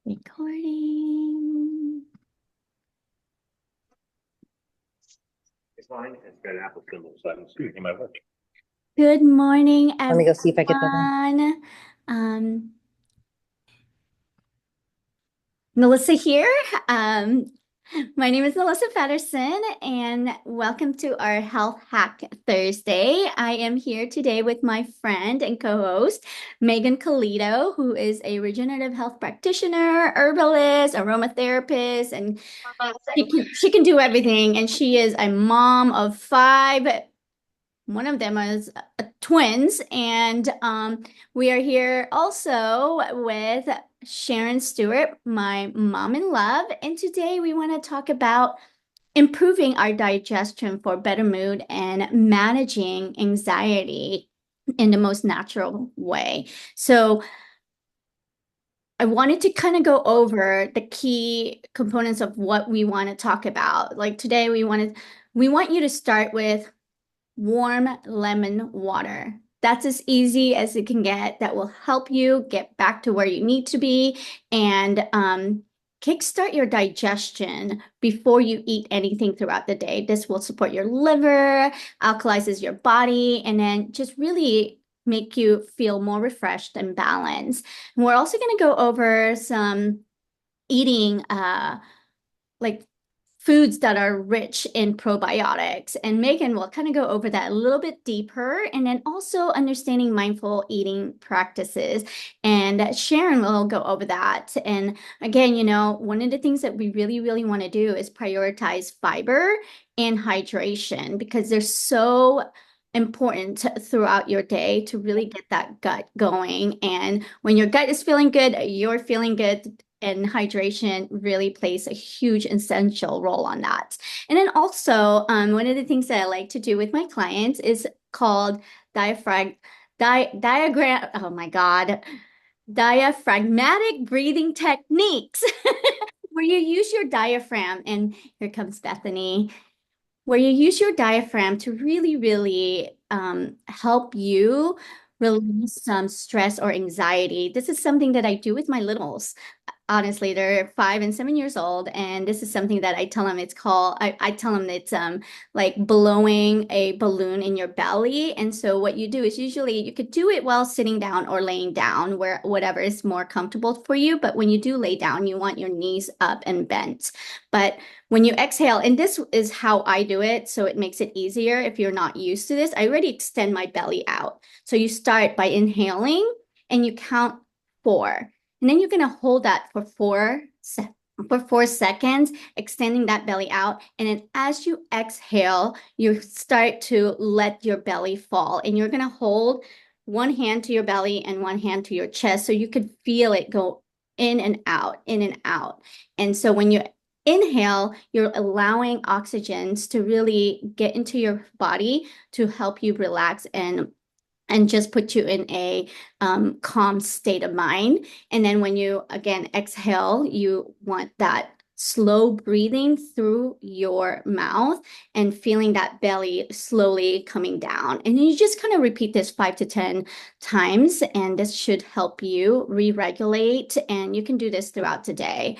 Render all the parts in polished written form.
Recording. Mine has got an Apple symbol, so I'm assuming it might work. Good morning, Let me go see if I get that in. everyone. Um, Melissa here. Um, my name is Melissa Patterson, and welcome to our Health Hack Thursday. I am here today with my friend and co-host, Meghan Calido, who is a regenerative health practitioner, herbalist, aromatherapist, and she can do everything. And she is a mom of five. One of them is twins, and we are here also with Sharon Stewart, my mom in love. And today we want to talk about improving our digestion for better mood and managing anxiety in the most natural way. So I wanted to kind of go over the key components of what we want to talk about. Like today we want you to start with warm lemon water. That's as easy as it can get. That will help you get back to where you need to be and kickstart your digestion before you eat anything throughout the day. This will support your liver, alkalizes your body, and then just really make you feel more refreshed and balanced. And we're also going to go over some eating like foods that are rich in probiotics. And Meghan will kind of go over that a little bit deeper. And then also understanding mindful eating practices. And Sharon will go over that. And again, one of the things that we really, really want to do is prioritize fiber and hydration because they're so important throughout your day to really get that gut going. And when your gut is feeling good, you're feeling good, and hydration really plays a huge essential role on that. And then also, one of the things that I like to do with my clients is called diagram. Oh my God, diaphragmatic breathing techniques, where you use your diaphragm. And here comes Bethany, where you use your diaphragm to really, really help you release some stress or anxiety. This is something that I do with my littles. Honestly, they're 5 and 7 years old, and this is something that I tell them it's called. I tell them it's like blowing a balloon in your belly. And so what you do is usually you could do it while sitting down or laying down, where whatever is more comfortable for you. But when you do lay down, you want your knees up and bent. But when you exhale, and this is how I do it, so it makes it easier if you're not used to this. I already extend my belly out. So you start by inhaling and you count four. And then you're going to hold that for 4 seconds, extending that belly out. And then as you exhale, you start to let your belly fall. And you're going to hold one hand to your belly and one hand to your chest so you could feel it go in and out, in and out. And so when you inhale, you're allowing oxygens to really get into your body to help you relax and just put you in a calm state of mind. And then when you again exhale, you want that slow breathing through your mouth and feeling that belly slowly coming down. And you just kind of repeat this 5 to 10 times, and this should help you re-regulate. And you can do this throughout the day.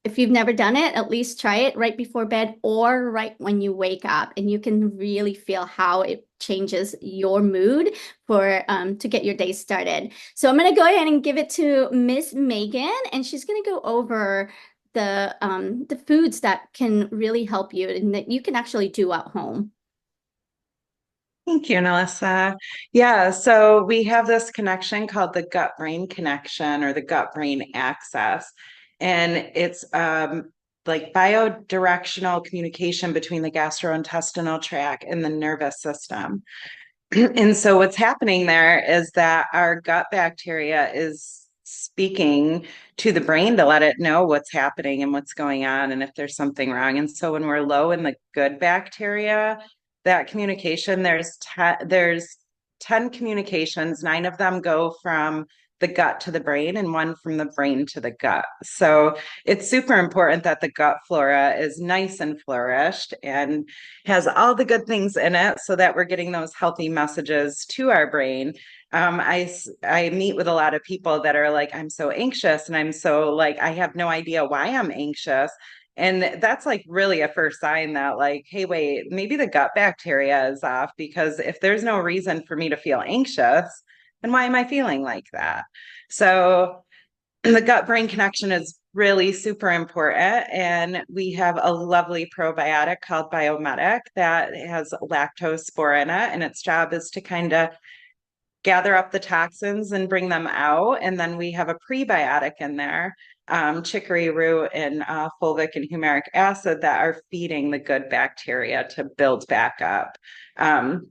If you've never done it, at least try it right before bed or right when you wake up, and you can really feel how it changes your mood for to get your day started. So I'm going to go ahead and give it to Miss Meghan, and she's going to go over the foods that can really help you and that you can actually do at home. Thank you, Melissa. Yeah, so we have this connection called the gut-brain connection or the gut-brain axis. And it's like biodirectional communication between the gastrointestinal tract and the nervous system. And so what's happening there is that our gut bacteria is speaking to the brain to let it know what's happening and what's going on and if there's something wrong. And so when we're low in the good bacteria, that communication, there's 10 communications, 9 of them go from the gut to the brain and 1 from the brain to the gut. So it's super important that the gut flora is nice and flourished and has all the good things in it so that we're getting those healthy messages to our brain. I meet with a lot of people that are like, I'm so anxious and I'm so like, I have no idea why I'm anxious. And that's like really a first sign that like, hey, wait, maybe the gut bacteria is off, because if there's no reason for me to feel anxious, then why am I feeling like that? So the gut brain connection is really super important. And we have a lovely probiotic called Biomedic that has lactose spore in it. And its job is to kind of gather up the toxins and bring them out. And then we have a prebiotic in there, chicory root and fulvic and humeric acid, that are feeding the good bacteria to build back up. And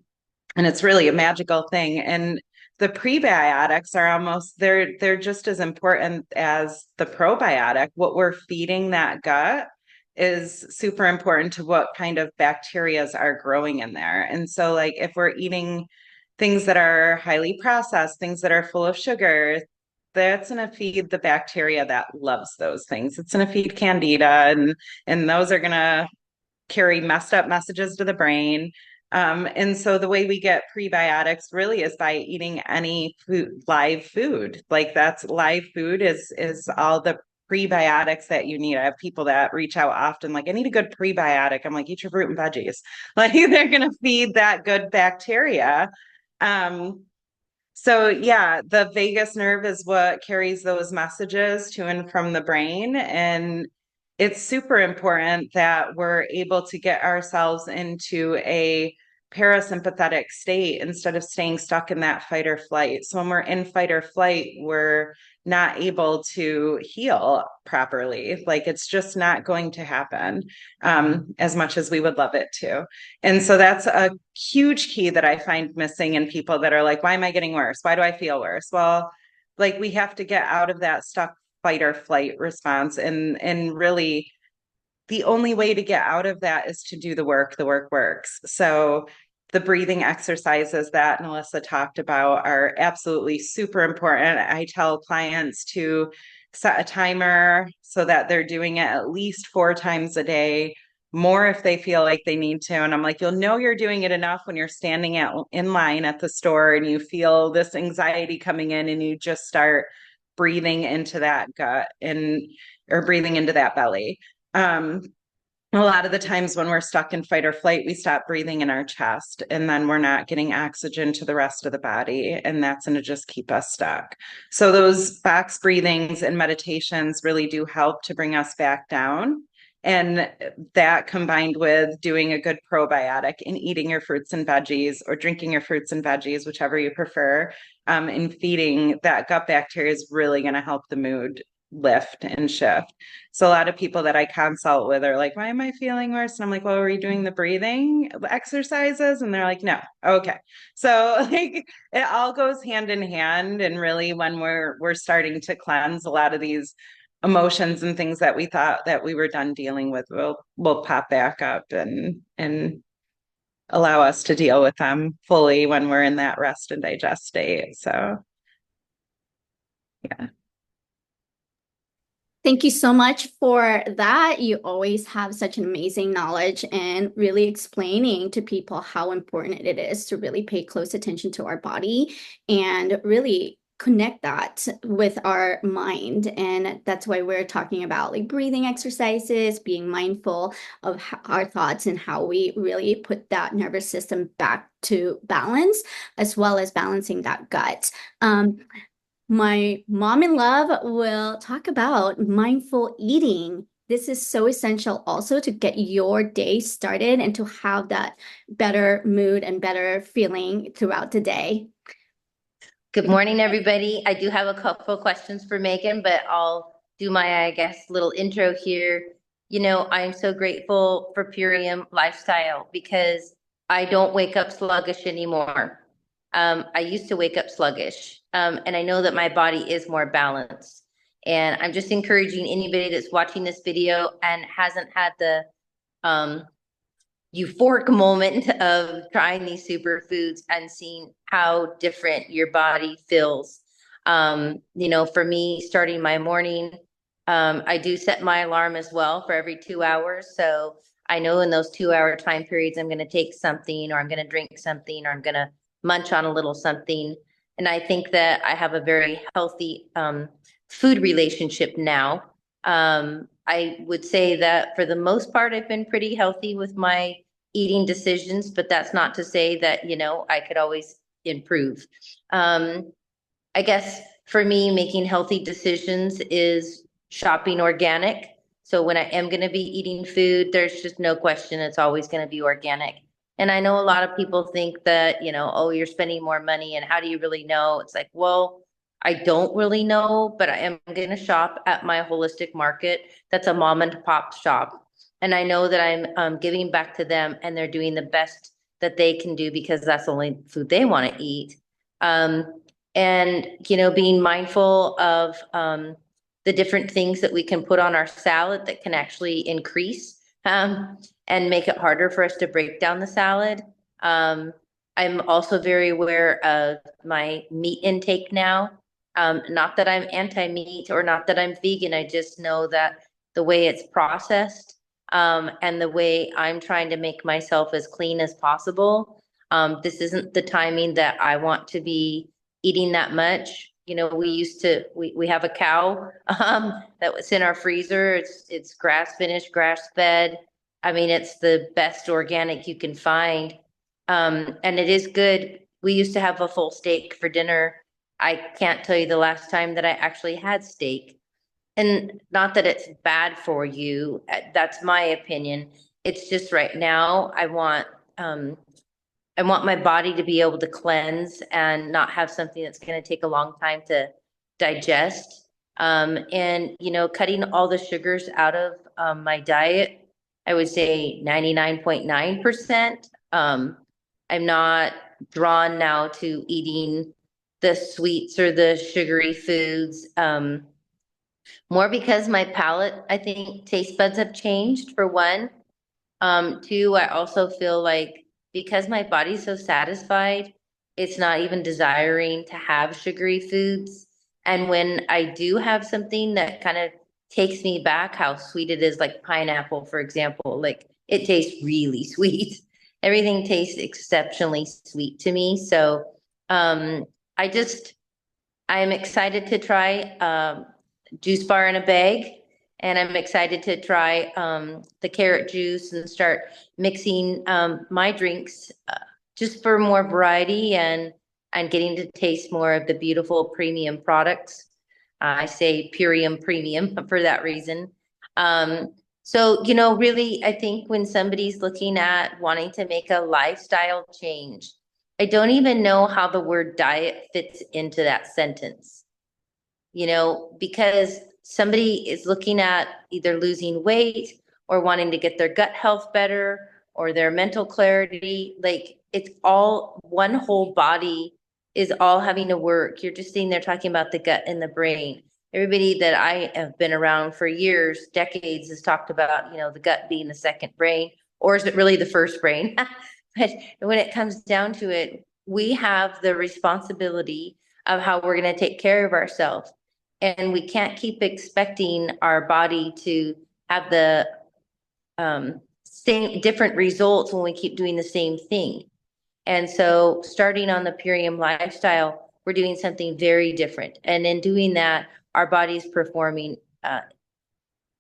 it's really a magical thing. And the prebiotics are almost, they're just as important as the probiotic. What we're feeding that gut is super important to what kind of bacterias are growing in there. And so like if we're eating things that are highly processed, things that are full of sugar, that's going to feed the bacteria that loves those things. It's going to feed candida, and those are going to carry messed up messages to the brain. And so the way we get prebiotics really is by eating any food, live food. Like that's live food is all the prebiotics that you need. I have people that reach out often, like, I need a good prebiotic. I'm like, eat your fruit and veggies. Like they're gonna feed that good bacteria. Um, so yeah, the vagus nerve is what carries those messages to and from the brain. And it's super important that we're able to get ourselves into a parasympathetic state instead of staying stuck in that fight or flight. So when we're in fight or flight, we're not able to heal properly. Like it's just not going to happen as much as we would love it to. And so that's a huge key that I find missing in people that are like, why am I getting worse? Why do I feel worse? Well, like we have to get out of that stuck fight or flight response, and really the only way to get out of that is to do the work. The work works. So the breathing exercises that Melissa talked about are absolutely super important. I tell clients to set a timer so that they're doing it at least 4 times a day, more if they feel like they need to. And I'm like, you'll know you're doing it enough when you're standing in line at the store and you feel this anxiety coming in, and you just start breathing into that gut and or breathing into that belly. Um, a lot of the times when we're stuck in fight or flight, we stop breathing in our chest, and then we're not getting oxygen to the rest of the body. And that's going to just keep us stuck. So those box breathings and meditations really do help to bring us back down. And that combined with doing a good probiotic and eating your fruits and veggies, or drinking your fruits and veggies, whichever you prefer, and feeding that gut bacteria is really going to help the mood lift and shift. So a lot of people that I consult with are like, why am I feeling worse? And I'm like, well, are you doing the breathing exercises? And they're like, no. Okay. So like it all goes hand in hand. And really when we're starting to cleanse, a lot of these emotions and things that we thought that we were done dealing with will pop back up and allow us to deal with them fully when we're in that rest and digest state. So yeah. Thank you so much for that. You always have such an amazing knowledge and really explaining to people how important it is to really pay close attention to our body and really connect that with our mind. And that's why we're talking about like breathing exercises, being mindful of our thoughts and how we really put that nervous system back to balance, as well as balancing that gut. My mom in love will talk about mindful eating. This is so essential also to get your day started and to have that better mood and better feeling throughout the day. Good morning, everybody. I do have a couple of questions for Megan, but I'll do my, I guess, little intro here. You know, I'm so grateful for Purium Lifestyle because I don't wake up sluggish anymore. I used to wake up sluggish, and I know that my body is more balanced. And I'm just encouraging anybody that's watching this video and hasn't had the euphoric moment of trying these superfoods and seeing how different your body feels. You know, for me, starting my morning, I do set my alarm as well for every 2 hours. So I know in those 2 hour time periods, I'm going to take something, or I'm going to drink something, or I'm going to munch on a little something. And I think that I have a very healthy food relationship now. I would say that for the most part, I've been pretty healthy with my eating decisions, but that's not to say that, I could always improve. Um, I guess for me, making healthy decisions is shopping organic. So when I am going to be eating food, there's just no question it's always going to be organic. And I know a lot of people think that, oh, you're spending more money and how do you really know? It's like, well, I don't really know, but I am going to shop at my holistic market. That's a mom and pop shop. And I know that I'm giving back to them and they're doing the best that they can do because that's the only food they want to eat. And being mindful of the different things that we can put on our salad that can actually increase and make it harder for us to break down the salad. I'm also very aware of my meat intake now. Not that I'm anti-meat or not that I'm vegan. I just know that the way it's processed and the way I'm trying to make myself as clean as possible. This isn't the timing that I want to be eating that much. We have a cow that was in our freezer. It's grass finished, grass fed. I mean, it's the best organic you can find. And it is good. We used to have a full steak for dinner. I can't tell you the last time that I actually had steak. And not that it's bad for you. That's my opinion. It's just right now I want my body to be able to cleanse and not have something that's going to take a long time to digest. And, cutting all the sugars out of my diet, I would say 99.9%. I'm not drawn now to eating the sweets or the sugary foods. More because my palate, I think taste buds have changed for one. Two, I also feel like because my body's so satisfied, it's not even desiring to have sugary foods. And when I do have something that kind of takes me back, how sweet it is, like pineapple, for example, like it tastes really sweet. Everything tastes exceptionally sweet to me. So um, I just, I'm excited to try juice bar in a bag. And I'm excited to try the carrot juice and start mixing my drinks just for more variety and getting to taste more of the beautiful premium products. I say Purium premium for that reason. So, really, I think when somebody's looking at wanting to make a lifestyle change, I don't even know how the word diet fits into that sentence, because somebody is looking at either losing weight or wanting to get their gut health better or their mental clarity. Like it's all one whole body is all having to work. You're just sitting there talking about the gut and the brain. Everybody that I have been around for years, decades, has talked about, the gut being the second brain, or is it really the first brain? But when it comes down to it, we have the responsibility of how we're going to take care of ourselves. And we can't keep expecting our body to have the same different results when we keep doing the same thing. And so starting on the Purium lifestyle, we're doing something very different. And in doing that, our body's performing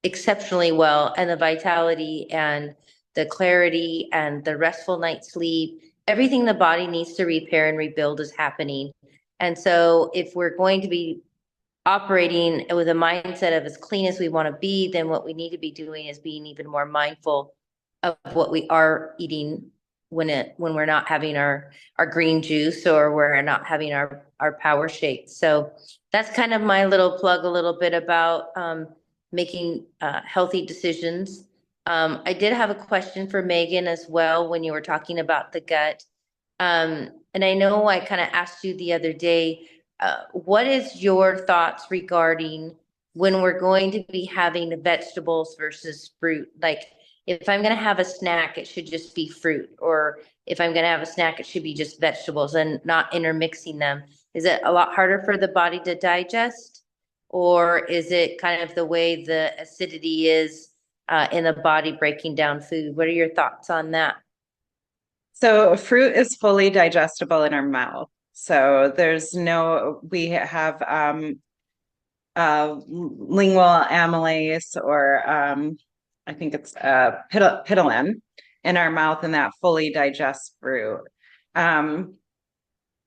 exceptionally well. And the vitality and the clarity and the restful night's sleep, everything the body needs to repair and rebuild is happening. And so if we're going to be operating with a mindset of as clean as we want to be, then what we need to be doing is being even more mindful of what we are eating when we're not having our green juice or we're not having our power shake. So that's kind of my little plug a little bit about making healthy decisions. I did have a question for Megan as well when you were talking about the gut. And I know I kind of asked you the other day, what is your thoughts regarding when we're going to be having the vegetables versus fruit? Like if I'm going to have a snack, it should just be fruit, or if I'm going to have a snack, it should be just vegetables and not intermixing them. Is it a lot harder for the body to digest, or is it kind of the way the acidity is in the body breaking down food? What are your thoughts on that? So fruit is fully digestible in our mouth. So we have lingual amylase, or I think it's pitolin in our mouth, and that fully digests fruit. And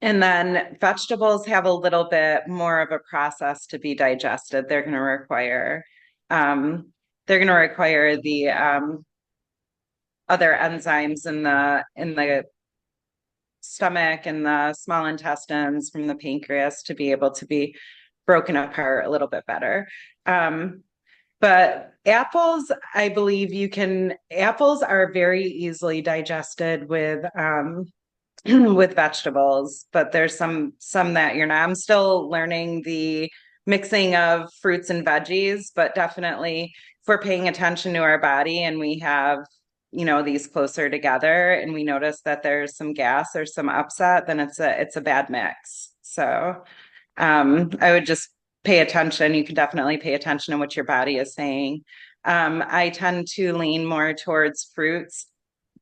then vegetables have a little bit more of a process to be digested. They're going to require the other enzymes in the stomach and the small intestines from the pancreas to be able to be broken apart a little bit better. But apples, I believe apples are very easily digested with with vegetables, but there's some that you're not. I'm still learning the mixing of fruits and veggies, but definitely if we're paying attention to our body and we have, these closer together and we notice that there's some gas or some upset, then it's a bad mix. So I would just pay attention. You can definitely pay attention to what your body is saying. I tend to lean more towards fruits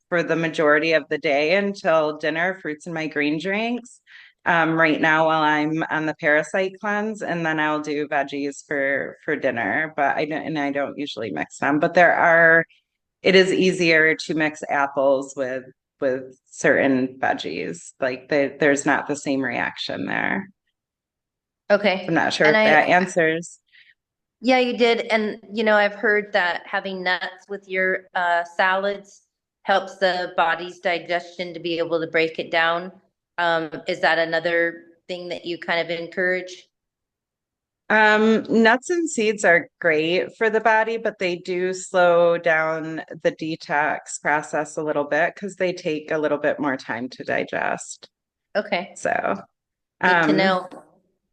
for the majority of the day until dinner, fruits in my green drinks. Right now, while I'm on the parasite cleanse, and then I'll do veggies for dinner. But I don't usually mix them. But it is easier to mix apples with certain veggies. Like there's not the same reaction there. Okay. I'm not sure And if that answers. yeah, you did. And, I've heard that having nuts with your salads helps the body's digestion to be able to break it down. Is that another thing that you kind of encourage? Nuts and seeds are great for the body, but they do slow down the detox process a little bit because they take a little bit more time to digest. Okay. So, Good to um, know.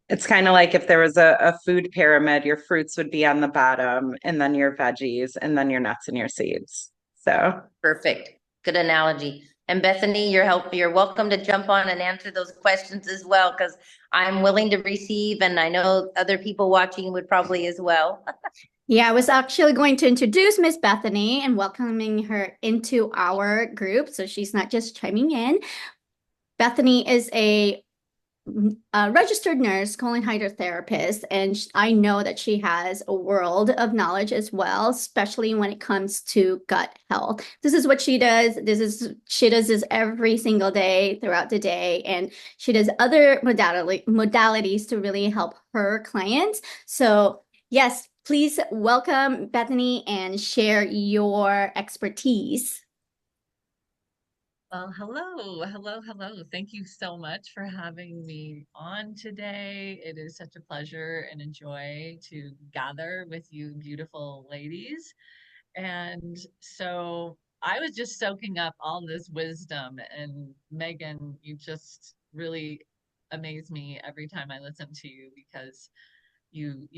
it's kind of like if there was a food pyramid, your fruits would be on the bottom, and then your veggies, and then your nuts and your seeds. So, Perfect. Good analogy. And Bethany, you're welcome to jump on and answer those questions as well, because I'm willing to receive, and I know other people watching would probably as well. Yeah, I was actually going to introduce Miss Bethany and welcoming her into our group. So she's not just chiming in. Bethany is a registered nurse, colon hydrotherapist, and I know that she has a world of knowledge as well, especially when it comes to gut health. This is what she does. She does this every single day throughout the day, and she does other modalities to really help her clients. So yes, please welcome Bethany and share your expertise. Well, hello. Thank you so much for having me on today. It is such a pleasure and a joy to gather with you beautiful ladies. And so I was just soaking up all this wisdom, and Megan, you just really amaze me every time I listen to you, because you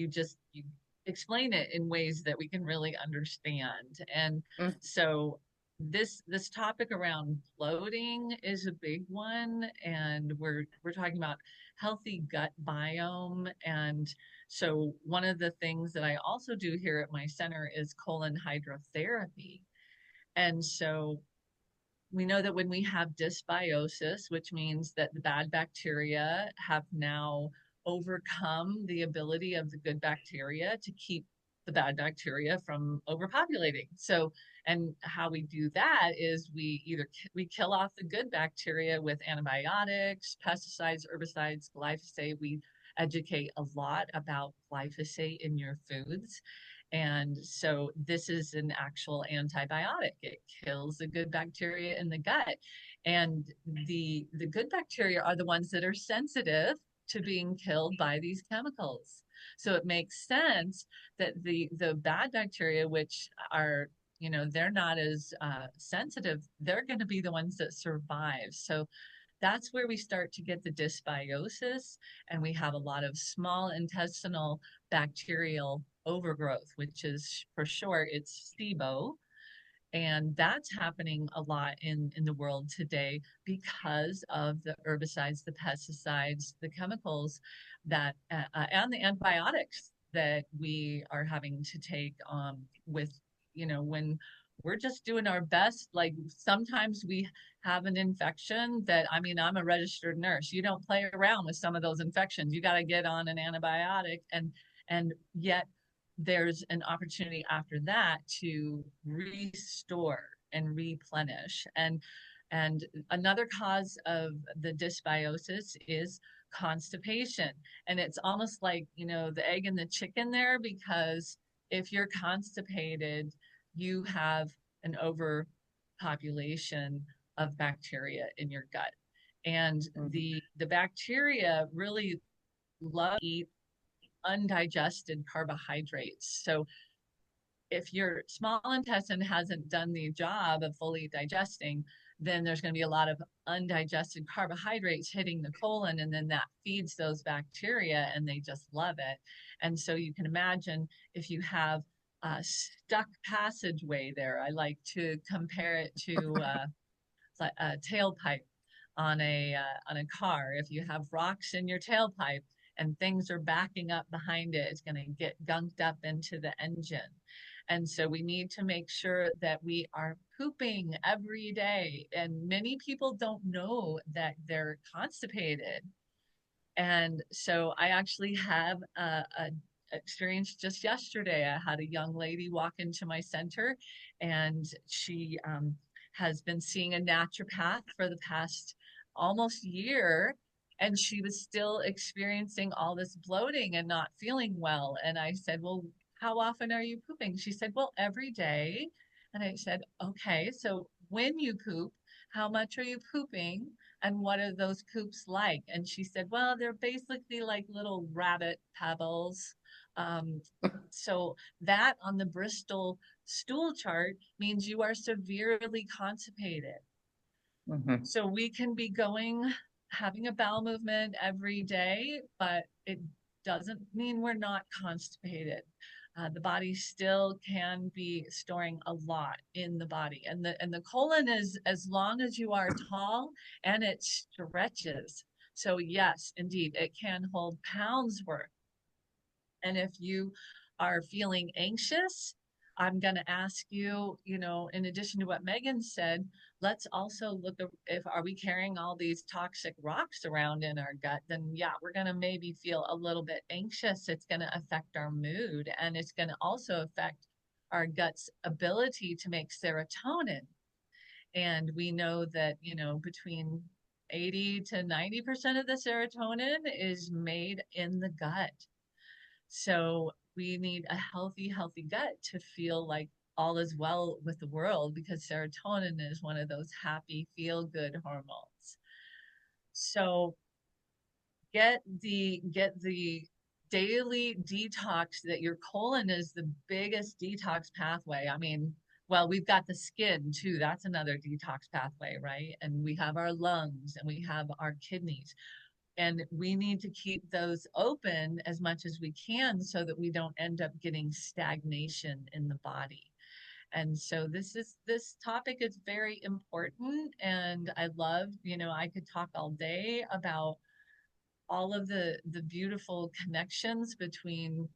explain it in ways that we can really understand. And Mm. so this topic around bloating is a big one, and we're talking about healthy gut biome. And so one of the things that I also do here at my center is colon hydrotherapy. And so we know that when we have dysbiosis, which means that the bad bacteria have now overcome the ability of the good bacteria to keep the bad bacteria from overpopulating. So, and how we do that is we kill off the good bacteria with antibiotics, pesticides, herbicides, glyphosate. We educate a lot about glyphosate in your foods. And so this is an actual antibiotic. It kills the good bacteria in the gut. And the good bacteria are the ones that are sensitive to being killed by these chemicals. So it makes sense that the bad bacteria, which are, they're not as sensitive, they're going to be the ones that survive. So that's where we start to get the dysbiosis, and we have a lot of small intestinal bacterial overgrowth, which is, for short, it's SIBO. And that's happening a lot in the world today because of the herbicides, the pesticides, the chemicals and the antibiotics that we are having to take with, when we're just doing our best. Like sometimes we have an infection that, I mean, I'm a registered nurse. You don't play around with some of those infections. You got to get on an antibiotic, and yet there's an opportunity after that to restore and replenish. And another cause of the dysbiosis is constipation. And it's almost like, you know, the egg and the chicken there, because if you're constipated, you have an overpopulation of bacteria in your gut. And the bacteria really love to eat undigested carbohydrates. So if your small intestine hasn't done the job of fully digesting, then there's going to be a lot of undigested carbohydrates hitting the colon, and then that feeds those bacteria and they just love it. And so you can imagine if you have a stuck passageway there. I like to compare it to a tailpipe on a car. If you have rocks in your tailpipe and things are backing up behind it, it's going to get gunked up into the engine. And so we need to make sure that we are pooping every day. And many people don't know that they're constipated. And so I actually have a experience just yesterday. I had a young lady walk into my center, and she has been seeing a naturopath for the past almost year, and she was still experiencing all this bloating and not feeling well. And I said, well, how often are you pooping? She said, well, every day. And I said, okay, so when you poop, how much are you pooping? And what are those poops like? And she said, well, they're basically like little rabbit pebbles. Um, so that on the Bristol stool chart means you are severely constipated. Mhm. So we can be having a bowel movement every day, but it doesn't mean we're not constipated. The body still can be storing a lot in the body, and the colon is as long as you are tall, and it stretches. So yes, indeed, it can hold pounds worth. And if you are feeling anxious, I'm going to ask you, you know, in addition to what Meghan said, let's also look at if are we carrying all these toxic rocks around in our gut, then yeah, we're going to maybe feel a little bit anxious. It's going to affect our mood, and it's going to also affect our gut's ability to make serotonin. And we know that, you know, between 80 to 90% of the serotonin is made in the gut. So we need a healthy gut to feel like all is well with the world, because serotonin is one of those happy, feel good hormones. So get the daily detox. That your colon is the biggest detox pathway. I mean, well, we've got the skin too. That's another detox pathway, right? And we have our lungs and we have our kidneys. And we need to keep those open as much as we can so that we don't end up getting stagnation in the body. And so this topic is very important. And I love, you know, I could talk all day about all of the beautiful connections between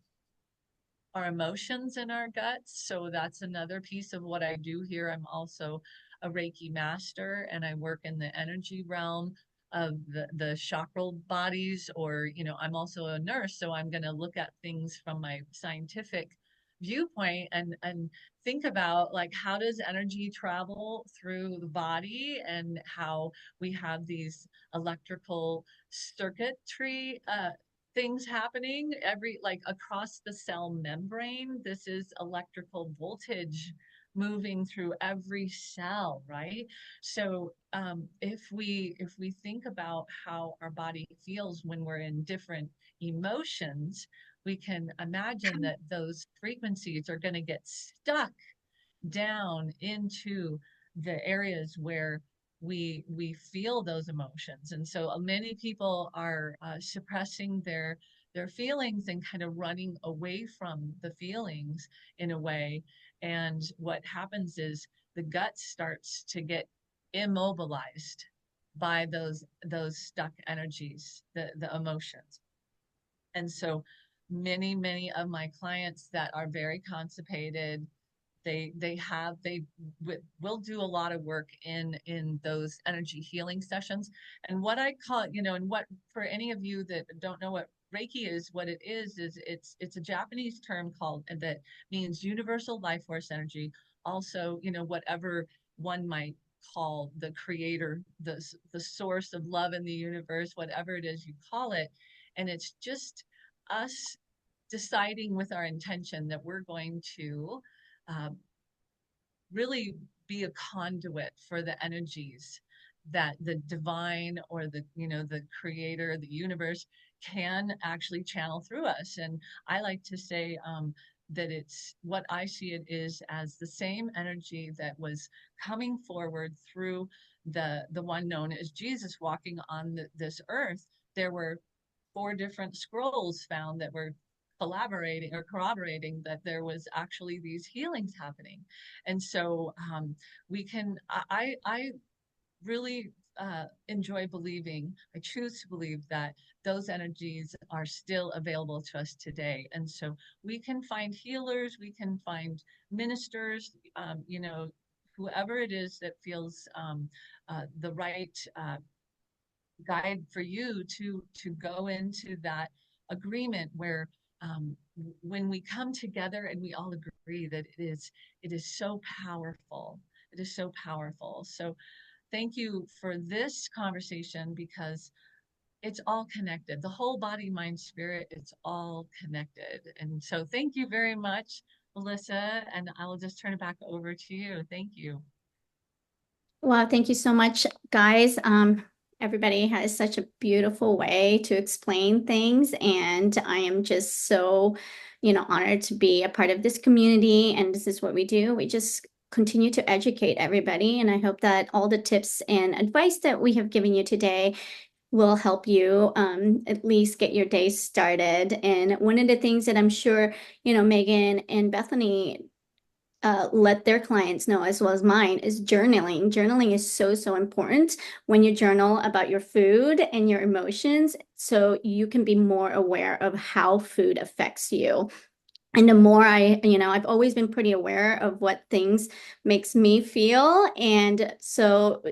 our emotions in our guts. So that's another piece of what I do here. I'm also a Reiki master, and I work in the energy realm of the chakral bodies. Or, you know, I'm also a nurse, so I'm going to look at things from my scientific viewpoint and think about, like, how does energy travel through the body, and how we have these electrical circuitry things happening like across the cell membrane. This is electrical voltage moving through every cell, right? So if we think about how our body feels when we're in different emotions, we can imagine that those frequencies are going to get stuck down into the areas where we feel those emotions. And so many people are suppressing their feelings and kind of running away from the feelings in a way. And what happens is the gut starts to get immobilized by those stuck energies, the emotions. And so many of my clients that are very constipated, will do a lot of work in those energy healing sessions. And what I call it, and what, for any of you that don't know what Reiki is, what it is it's a Japanese term called, and that means universal life force energy. Also, whatever one might call the creator, the source of love in the universe, whatever it is you call it. And it's just us deciding with our intention that we're going to uh, really be a conduit for the energies that the divine, or the creator, the universe, can actually channel through us. And I like to say that it's, what I see it is as the same energy that was coming forward through the one known as Jesus walking on this earth. There were 4 different scrolls found that were collaborating or corroborating that there was actually these healings happening. And so I really enjoy believing, I choose to believe that those energies are still available to us today. And so we can find healers, we can find ministers, whoever it is that feels the right guide for you to go into that agreement where when we come together and we all agree that it is so powerful. It is so powerful. So thank you for this conversation, because it's all connected. The whole body, mind, spirit, it's all connected. And so thank you very much, Melissa, and I will just turn it back over to you. Thank you. Wow, thank you so much, guys. Everybody has such a beautiful way to explain things, and I am just so, honored to be a part of this community. And this is what we do. We just continue to educate everybody, and I hope that all the tips and advice that we have given you today will help you at least get your day started. And one of the things that I'm sure, Meghan and Bethany let their clients know, as well as mine, is journaling. Journaling is so, so important when you journal about your food and your emotions, so you can be more aware of how food affects you. And the more I've always been pretty aware of what things makes me feel. And so,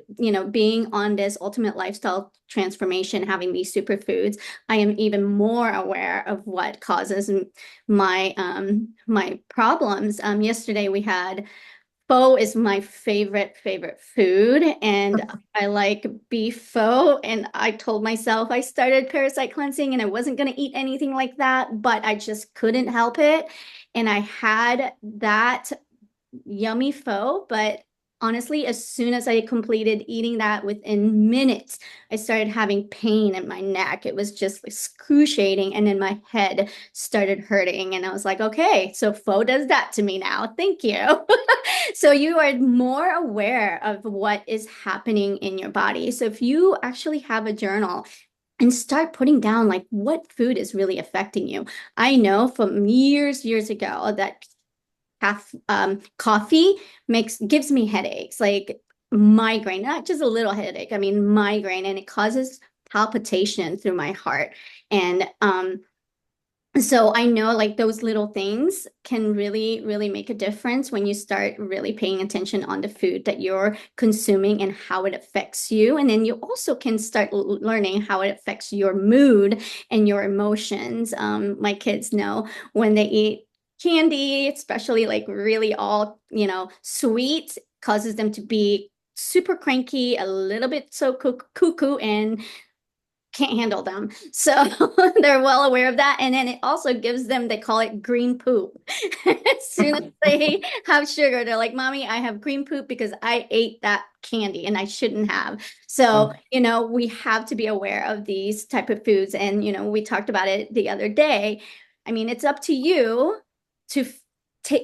being on this ultimate lifestyle transformation, having these superfoods, I am even more aware of what causes my problems. Yesterday we had pho is my favorite food, and I like beef pho. And I told myself I started parasite cleansing and I wasn't going to eat anything like that, but I just couldn't help it. And I had that yummy pho, but honestly, as soon as I completed eating that, within minutes, I started having pain in my neck. It was just excruciating, and then my head started hurting. And I was like, okay, so pho does that to me now. Thank you. So you are more aware of what is happening in your body. So if you actually have a journal and start putting down like what food is really affecting you. I know from years ago that coffee gives me headaches, like migraine, not just a little headache. I mean, migraine, and it causes palpitation through my heart. And so I know like those little things can really, really make a difference when you start really paying attention on the food that you're consuming and how it affects you. And then you also can start learning how it affects your mood and your emotions. My kids know when they eat candy, especially like really all, sweet, causes them to be super cranky, a little bit so cuckoo, and can't handle them. So they're well aware of that. And then it also gives them, they call it green poop. As soon as they have sugar, they're like, Mommy, I have green poop because I ate that candy and I shouldn't have. So, we have to be aware of these type of foods. And, we talked about it the other day. I mean, it's up to you to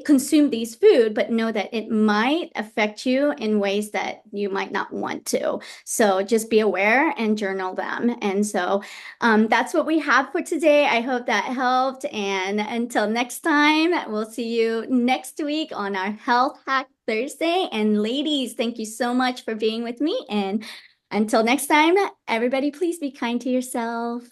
consume these food, but know that it might affect you in ways that you might not want to. So just be aware and journal them. And so that's what we have for today. I hope that helped. And until next time, we'll see you next week on our Health Hack Thursday. And ladies, thank you so much for being with me. And until next time, everybody, please be kind to yourself.